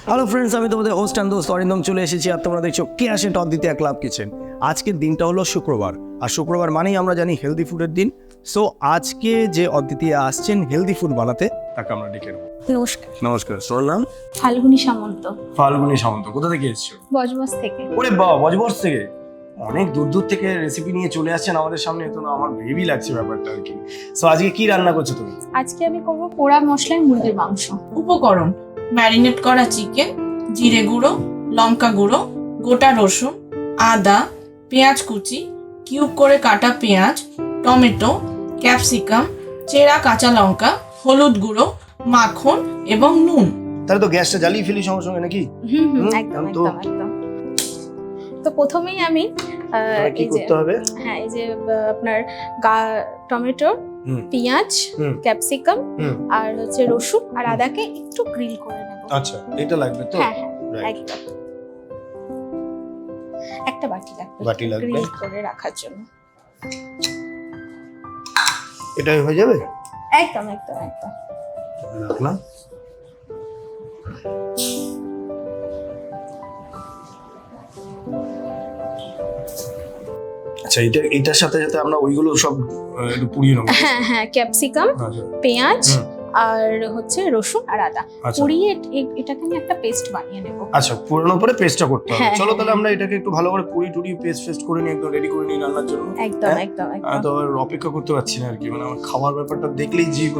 Hello friends, আমি তোমাদের host and দোস্ত অরিন্দম চলে এসেছি। আর তোমরা দেখছো কেয়া সেথ অদ্বিতীয়া ক্লাব কিচেন। আজকের দিনটা হলো শুক্রবার, আর শুক্রবার মানেই আমরা জানি হেলদি ফুডের দিন। সো আজকে যে অদ্বিতীয়া আসছেন হেলদি ফুড বানাতে, তাকে আমরা ডেকে নেব। নমস্কার। নমস্কার, তোর নাম? ফাল্গুনী সামন্ত। ফাল্গুনী সামন্ত। কোথা থেকে এসেছো? বজবজ থেকে। ওরে বাবা, বজবজ থেকে অনেক দূর দূর থেকে রেসিপি নিয়ে চলে আসছেন আমাদের সামনে, তো না আমার হেভি লাগছে ব্যাপারটা আর কি। সো আজকে কি রান্না করছো তুমি? আজকে আমি করব পোড়া মশলায় মুরগির মাংস। উপকরণ: ম্যারিনেট করা চিকেন, জিরে গুঁড়ো, লঙ্কা গুঁড়ো, গোটা রসুন, আদা, পেঁয়াজ কুচি, কিউব করে কাটা পেঁয়াজ, টমেটো, ক্যাপসিকাম, চেরা কাঁচা লঙ্কা, হলুদ গুঁড়ো, মাখন এবং নুন। তাহলে তো গ্যাসটা জ্বালিয়ে ফেলি সঙ্গে সঙ্গে নাকি? একদম একদম। তো প্রথমেই আমি কি করতে হবে? হ্যাঁ, এই যে আপনার টমেটো, পেঁয়াজ, ক্যাপসিকাম আর হচ্ছে রসুন আর আদাকে একটু গ্রিল করে নেব। আচ্ছা, এটা লাগবে তো? হ্যাঁ একদম। একটা বাটি লাগবে গ্রিল করে রাখার জন্য। এটাই হয়ে যাবে? একদম। রাখলাম। আচ্ছা, এটার সাথে সাথে আমরা ওইগুলো সব একটু পুড়িয়ে নেব। হ্যাঁ, ক্যাপসিকাম, পেঁয়াজ আর হচ্ছে রসুন আর আদা পুড়িয়ে এটাকে আমি একটা পেস্ট বানিয়ে নেব। আচ্ছা, পুরানোর পরে পেস্টটা করতে হবে। চলো তাহলে আমরা এটাকে একটু ভালো করে পুড়ি পেস্ট করে নিয়ে একদম রেডি করে নিই রান্নার জন্য। একদম। তো আর অপেক্ষা করতে পারছি না আর কি, মানে আমার খাবার ব্যাপারটা দেখলেই জিভ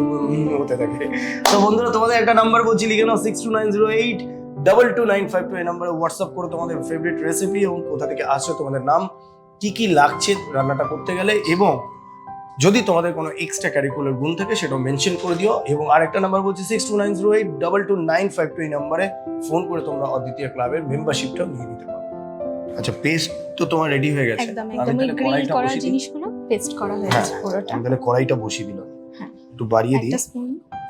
হতে থাকে। তো বন্ধুরা, তোমাদের একটা নাম্বার বলছি, লিখে নাও 6290822952। এই নাম্বারে হোয়াটসঅ্যাপ করো তোমাদের ফেভারিট রেসিপি এবং কোথা থেকে আসছে, তোমাদের নাম, কি লাগছে রান্নাটা করতে গেলে, এবং যদি তোমাদের কোনো এক্সট্রা ক্যারিকুলার গুণ থাকে সেটাও মেনশন করে দিও। এবং আরেকটা নাম্বার বলছি 6290822952। এই নাম্বারে ফোন করে তোমরা অদ্বিতীয়া ক্লাবের মেম্বারশিপটাও নিয়ে নিতে পারো। আচ্ছা, পেস্ট তো তোমার রেডি হয়ে গেছে? একদম। এই গ্রিল করা জিনিসগুলো পেস্ট করা হয়ে গেছে পুরোটা। আমি তাহলে কড়াইটা বসিয়ে দিলাম। হ্যাঁ, একটু বাড়িয়ে দিই। একটা স্পুন।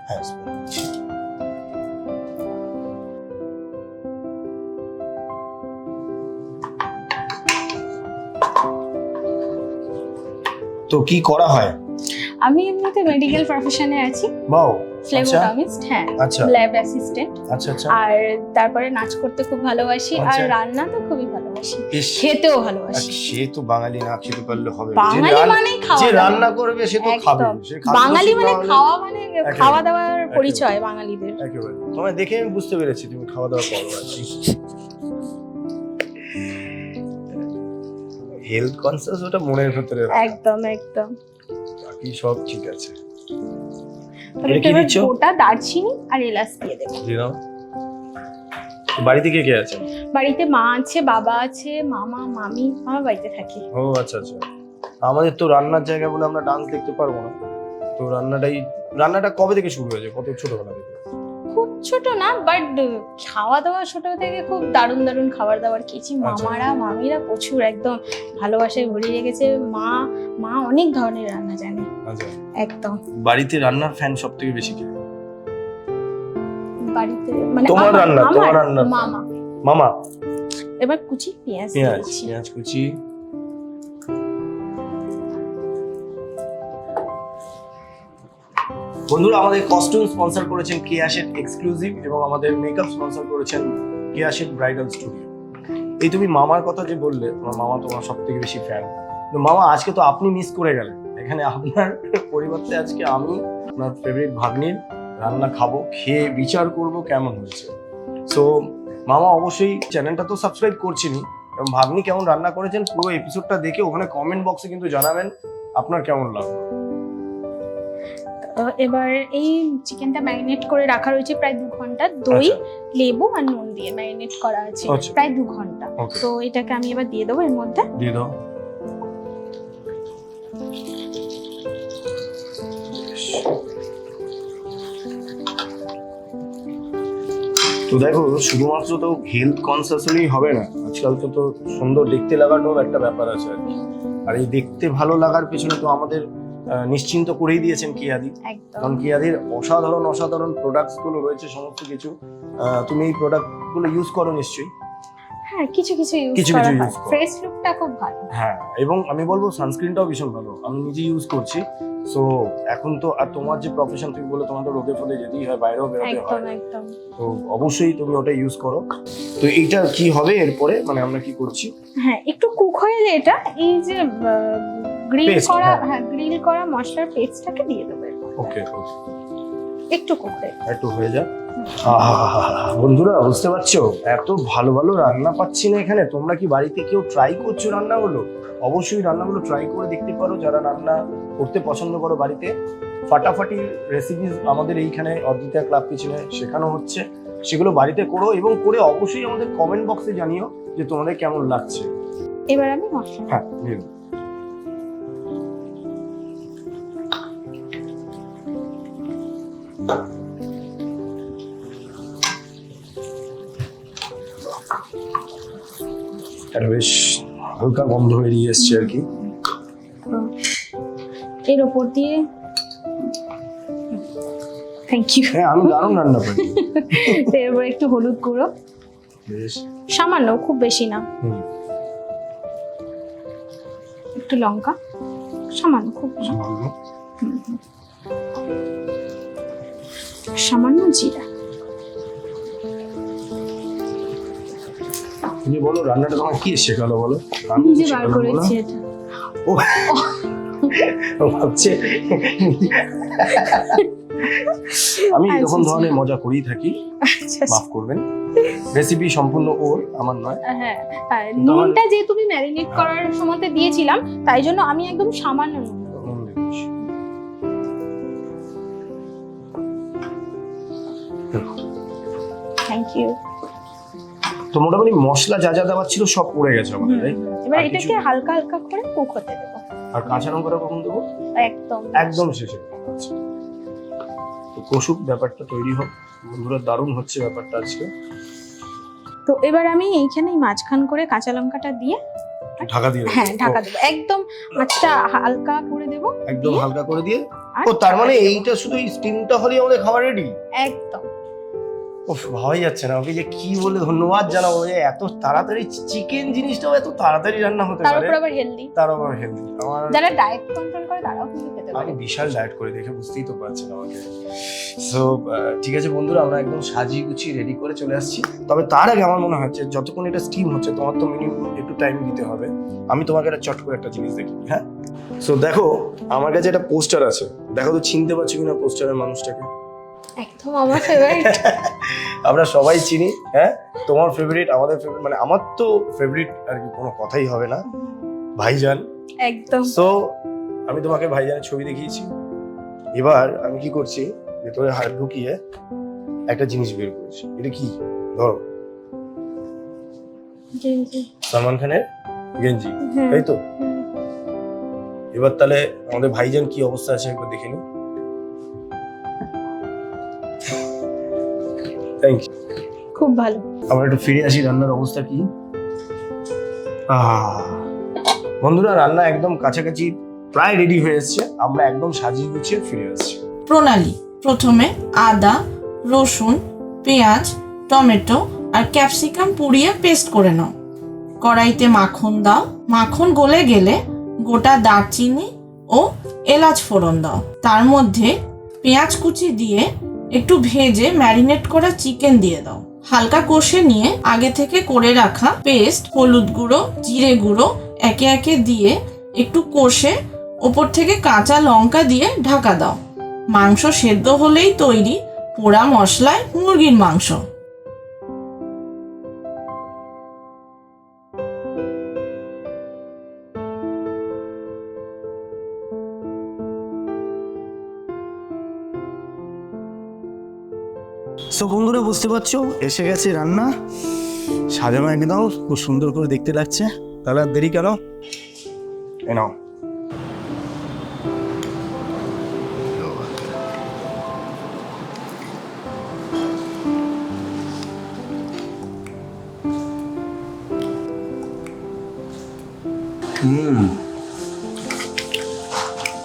হ্যাঁ, স্পুন। তো কি করা হয়? আমি এমনিতে মেডিকেল প্রফেশনে আছি। বাও। ফ্লেবোটমিস্ট। হ্যাঁ, ল্যাব অ্যাসিস্ট্যান্ট। আচ্ছা। আর তারপরে নাচ করতে খুব ভালোবাসি, আর রান্না তো খুবই ভালোবাসি, খেতেও ভালোবাসি। সে তো বাঙালি, না খেতে পারলে হবে? বাঙালি মানে খাওয়া, যে রান্না করবে সে তো খাবে। বাঙালি মানে খাওয়া, মানে খাওয়া দাওয়ার পরিচয় বাঙালিদের। একেবারে। তোমায় দেখে আমি বুঝতে পেরেছি তুমি খাওয়া দাওয়া করো আর কি। হেলথ কনসিয়াস ওটা মনের ভিতরে রাখা। একদম। বাকি সব ঠিক আছে। এটা কি দিচ্ছ? গোটা দারচিনি আর এলাচ দিয়ে দেব। দিও। বাড়িতে কে আছে? বাড়িতে মা আছে, বাবা আছে, মামা, মামি। আমার বাড়িতে থাকি। ও আচ্ছা। আমাদের তো রান্নার জায়গা বলে আমরা ডান্স দেখতে পারবো না। তো রান্নাটা কবে থেকে শুরু হয়েছে? কত ছোটবেলা থেকে? খুব ছোট না, বাট খাওয়া দাওয়া ছোট থেকে খুব দারুণ খাবার দাবার খেয়েছি। মামারা মামিরা প্রচুর একদম ভালোবাসায় ভরিয়ে রেখেছে। মা অনেক ধরনের রান্না জানে। আচ্ছা, একদম। বাড়িতে রান্নার ফ্যান সবথেকে বেশি কে? বাড়িতে মানে তোমার রান্না? মামা। এবার কুচি পেঁয়াজ কুচি। বন্ধুরা, আমাদের কস্টিউম স্পন্সর করেছেন কেয়া সেথ এক্সক্লুসিভ, এবং আমাদের মেকআপ স্পন্সর করেছেন কেয়া সেথ ব্রাইডাল স্টুডিও। এই তুমি মামার কথা যে বললে, তোমার মামা তোমার সবথেকে বেশি ফ্যান। তো মামা, আজকে তো আপনি মিস করে গেলেন। এখানে আপনার পরিবর্তে আজকে আমি আপনার ফেভারিট ভাগ্নির রান্না খাবো, খেয়ে বিচার করব কেমন হয়েছে। সো মামা, অবশ্যই চ্যানেলটা তো সাবস্ক্রাইব করছেনই, এবং ভাগ্নি কেমন রান্না করেছেন পুরো এপিসোডটা দেখে ওখানে কমেন্ট বক্সে কিন্তু জানাবেন আপনার কেমন লাগলো। এবার এই চিকেনটা ম্যারিনেট করে রাখা রয়েছে প্রায় 2 ঘন্টা। দই, লেবু আর নুন দিয়ে ম্যারিনেট করা আছে প্রায় 2 ঘন্টা। তো এটাকে আমি এবার দিয়ে দেবো এর মধ্যে। দিয়ে দাও। তো দেখো, শুধুমাত্র তো হেলথ কনসিয়াসলি হবে না, আজকাল তো সুন্দর দেখতে লাগাটাও একটা ব্যাপার আছে আর কি। আর এই দেখতে ভালো লাগার পেছনে তো আমাদের নিশ্চিন্ত করেই দিয়েছেন কিয়াদি, কারণ কিয়াদির অসাধারণ প্রোডাক্টস গুলো রয়েছে সমস্ত কিছু। তুমি এই প্রোডাক্ট গুলো ইউজ করো নিশ্চয়ই? হ্যাঁ, কিছু ইউজ করা হয়। ফেস লুকটা খুব ভালো। হ্যাঁ, এবং আমি বলবো সানস্ক্রিনটাও ভীষণ ভালো, আমি নিজে ইউজ করছি। সো এখন তো আর তোমার যে প্রফেশন তুমি বলে তোমার তো রোদে ফোদে যেতেই হয়, বাইরেও বেরোতে একদম হয়, একদম। তো অবশ্যই তুমি ওটা ইউজ করো। তো এইটা কি হবে এরপরে, মানে আমরা কি করছি? হ্যাঁ, একটু কুক হয়ে এলে এটা এই যে গ্রিল Paste, করা, হ্যাঁ। হ্যাঁ গ্রিল করা মশলার পেস্টটাকে দিয়ে দেবো এর মধ্যে। ওকে, একটু কুক হয়ে একটু হয়ে যাক। বন্ধুরা বুঝতে পারছো, এত ভালো ভালো রান্না পাচ্ছি না এখানে। তোমরা কি বাড়িতে কেউ ট্রাই করছো রান্নাগুলো? অবশ্যই রান্নাগুলো ট্রাই করে দেখতে পারো যারা রান্না করতে পছন্দ করো বাড়িতে। ফাটাফাটি রেসিপিস আমাদের এইখানে অদ্বিতীয়া ক্লাব কিচেনে শেখানো হচ্ছে, সেগুলো বাড়িতে করো এবং করে অবশ্যই আমাদের কমেন্ট বক্সে জানিও যে তোমাদের কেমন লাগছে। এবার আমি মশলা হ্যাঁ, নিয়ে নাও। এটা বেশ হালকা গন্ধ বেরিয়ে এসছে আর কি। এর উপর দিয়ে থ্যাংক ইউ। হ্যাঁ, আমি দারুণ রান্না পারি। এরপর একটু হলুদ গুঁড়ো, বেশ, সামান্য, খুব বেশি না। হুম, একটু লঙ্কা, সামান্য, খুব না। সামান্য। সামান্য জিরা। তুমি বলো রান্নাটা তোমার কি শেখালো বলো? আমি নিজে বার শেখালাম বলো। করেছি এটা। ও ভাবছে আমি এরকম আচ্ছা, ধরনের মজা করেই থাকি, আচ্ছা, মাফ করবেন। রেসিপি সম্পূর্ণ ওর, আমার নয়। হ্যাঁ, আর নুনটা যেহেতু আমি ম্যারিনেট করার সময়তে দিয়েছিলাম, তাই জন্য আমি একদম সামান্য নুন দেবো। নুন দিচ্ছি। Thank you. তো মোটামুটি মশলা যা যা দেওয়ার ছিল সব পড়ে গেছে আমাদের, তাই? এবার আর এটাকে কিছু? হালকা হালকা করে কুক হতে দেবো। আর কাঁচা লঙ্কাটা কখন দেবো? একদম একদম শেষে। আচ্ছা, তো কষুক, ব্যাপারটা তৈরি হোক। বন্ধুরা দারুণ হচ্ছে ব্যাপারটা আজকে। তো এবার আমি এইখানেই মাঝখান করে কাঁচা লঙ্কাটা দিয়ে, ঢাকা দিয়ে দেবো? হ্যাঁ ঢাকা দেবো, একদম আঁচটা হালকা করে দেবো, একদম দিয়ে হালকা করে দিয়ে। আর ও তার ঢাকা মানে দেবো। এইটা শুধু এই স্টিমটা হলেই আমাদের খাবার রেডি? একদম। ওফ, ভাবাই যাচ্ছে না ওকে যে কি বলে ধন্যবাদ জানাবো যে এত তাড়াতাড়ি চিকেন জিনিসটাও এত তাড়াতাড়ি রান্না হতে তার পারে, উপর আবার হেলদি। তার আবার হেলদি। আমার যারা ডায়েট কন্ট্রোল করে তারাও কিন্তু খেতে পারে। আমি বিশাল ডায়েট করে দেখে বুঝতেই তো পারছেন আমাকে। সো ঠিক আছে বন্ধুরা, আমরা একদম সাজিয়ে গুছিয়ে রেডি করে চলে আসছি। তবে তার আগে আমার মনে হচ্ছে যতক্ষণ এটা স্টিম হচ্ছে তোমার তো মিনিমাম একটু টাইম দিতে হবে। আমি তোমাকে একটা চট করে একটা জিনিস দেখি, হ্যাঁ? সো দেখো আমার কাছে একটা পোস্টার আছে, দেখো তো চিনতে পারছো কিনা পোস্টারের মানুষটাকে? একদম আমার ফেভারিট। আমরা সবাই চিনি, হ্যাঁ? তোমার ফেভারিট, আমাদের ফেভারিট, মানে আমার তো ফেভারিট আর কি, কোনো কথাই হবে না, ভাইজান। একদম। সো আমি তোমাকে ভাইজানের ছবি দেখিয়েছি। এবার আমি কি করছি, ভেতরে হাত ঢুকিয়ে একটা জিনিস বের করেছি। এটা কি? ধরো, সালমান খানের গেঞ্জি, তাই তো? এবার তাহলে আমাদের ভাইজান কি অবস্থা আছে একবার দেখে নি। Thank you. খুব ভালো। আমরা একটু ফিরে আসি, রান্নার অবস্থা কি? বন্ধুরা রান্না একদম কাছাকাছি প্রায় রেডি হয়ে এসছে, আমরা একদম সাজিয়ে গুছিয়ে ফিরে আসছি। প্রণালী: প্রথমে আদা, রসুন, পেঁয়াজ, টমেটো আর ক্যাপসিকাম পুড়িয়ে পেস্ট করে নাও। কড়াইতে মাখন দাও, মাখন গলে গেলে গোটা দারচিনি ও এলাচ ফোড়ন দাও। তার মধ্যে পেঁয়াজ কুচি দিয়ে একটু ভেজে ম্যারিনেট করা চিকেন দিয়ে দাও। হালকা কষে নিয়ে আগে থেকে করে রাখা পেস্ট, হলুদ গুঁড়ো, জিরে গুঁড়ো একে একে দিয়ে একটু কষে ওপর থেকে কাঁচা লঙ্কা দিয়ে ঢাকা দাও। মাংস সেদ্ধ হলেই তৈরি পোড়া মশলায় মুরগির মাংস। সো বন্ধুরা বুঝতে পারছো, এসে গেছে রান্না, সাজানো একদম খুব সুন্দর করে দেখতে লাগছে। তাহলে আর দেরি কেন, এ নাও।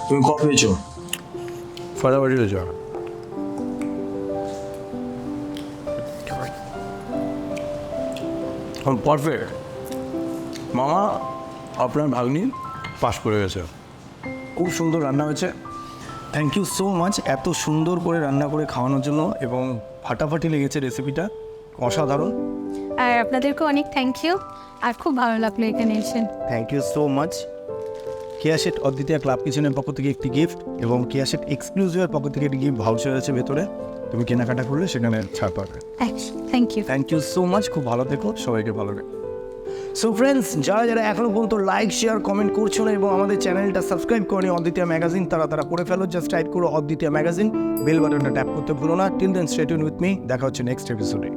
তুমি কবে পেয়েছো? ফাটাফাটি হয়েছে। পারফেক্ট। মামা আপনার ভাগ্নি পাস করে গেছে। খুব সুন্দর রান্না হয়েছে। থ্যাংক ইউ সো মাচ এত সুন্দর করে রান্না করে খাওয়ানোর জন্য, এবং ফাটাফাটি লেগেছে রেসিপিটা, অসাধারণ। আর আপনাদেরকে অনেক থ্যাংক ইউ, আর খুব ভালো লাগলো এখানে এসে। Thank you so much. Keya Sheth অদ্বিতীয়া ক্লাব কিচেনের পক্ষ থেকে একটি গিফট, এবং কেয়া শেঠ এক্সক্লুসিভের পক্ষ থেকে একটি গিফট ভাউচার আছে ভেতরে, তুমি কেনাকাটা করলে সেখানে ছাড় পাবে। Thank you. Thank you so much, খুব ভালো থেকো, সবাইকে ভালো রেখো। সো ফ্রেন্ডস, যারা যারা এখনো পর্যন্ত লাইক শেয়ার কমেন্ট করছো না এবং আমাদের চ্যানেলটা সাবস্ক্রাইব করনি অদ্বিতীয়া ম্যাগাজিন, তারা করে ফেলো, জাস্ট টাইপ করো অদ্বিতীয়া ম্যাগাজিন, বেল বাটনটা ট্যাপ করতে ভুলো না। Till then stay tune with me, দেখা হচ্ছে নেক্সট এপিসোডে।